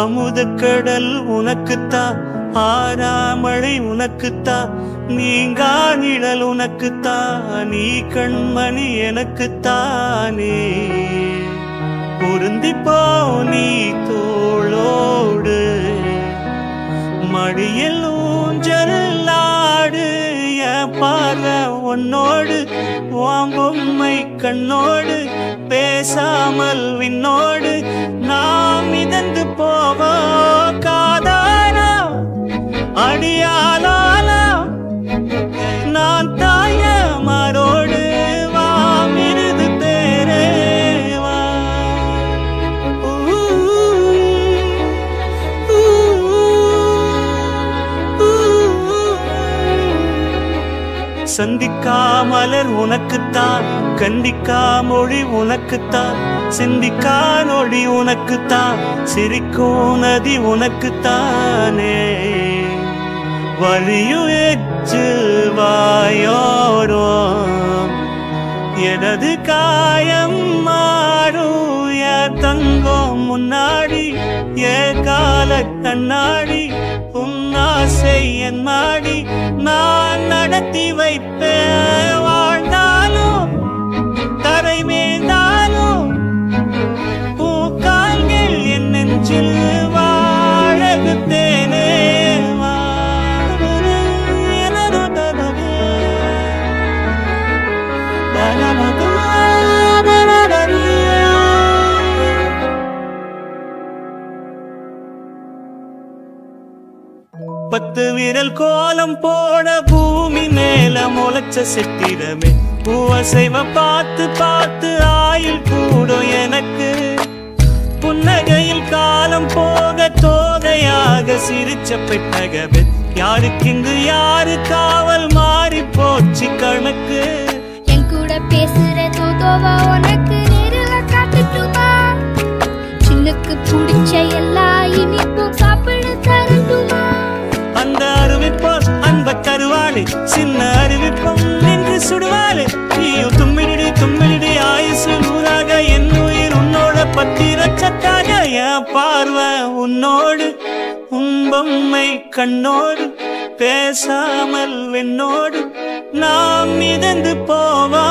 அமுதக்கடல் உனக்குத்தான், ஆறாமழை உனக்குத்தான், நீங்கா நிழல் உனக்குத்தான், நீ கண்மணி எனக்குத்தானே. பொருந்திப்போ நீ தோளோடு, மடியில் ஊஞ்சலாடு, என் பார்வை உன்னோடு, உன் பொம்மை கண்ணோடு, பேசாமல் விண்ணோடு நாம் மிதந்து போவோம். காதாரா அடியாலாலா நான் தாய மாரோடு, வாமிருது பேரேவா. சந்திக்கா மலர் உனக்குத்தான், கண்டிக்கா மொழி உனக்குத்தான், சிந்திக்கா நொடி உனக்குத்தான், சிரிக்கும் நதி உனக்குத்தானே. வழியு எச்சு வாயோரும் எனது காயம் மாறும், என் தங்கம் முன்னாடி என் கால கண்ணாடி, உன்னாசை என் மாடி நான் நடத்தி வைப்பேன். வாழ்ந்தாலும் தரை மேந்தாலும் பூக்கால்கள் என் நெஞ்சில் வாழகுத்தேனே. பத்து விரல் கோலம் போட பூமி மேல முளைச்ச சித்திரமே, பூவசைவ பார்த்து பார்த்து ஆயுள் கூடும் எனக்கு. புன்னகையில் காலம் போக தோகையாக சிரிச்ச பெட்டகவே, யாருக்கிங்கு யாரு காவல் மாறி போச்சு கணக்கு. என் கூட பேசுற தோதோவா உனக்கு நேரில் காட்டுட்டுமா, சின்னுக்கு பிடிச்ச எல்லா இனிப்பும் சாப்பிட தரட்டுமா. அந்த அறிவிப்போ அன்ப தருவாளே, சின்ன அறிவிப்பம் நின்று சுடுவாளே. நீயும் தும்மிடி தும்மிடி ஆயுசு நூறாக, என் உயிர் உன்னோட பத்திரச்சத்தாக. என் பார்வை உன்னோடு, உன் பொம்மை கண்ணோடு, பேசாமல் வெண்ணோடு நாம் மிதந்து போவா.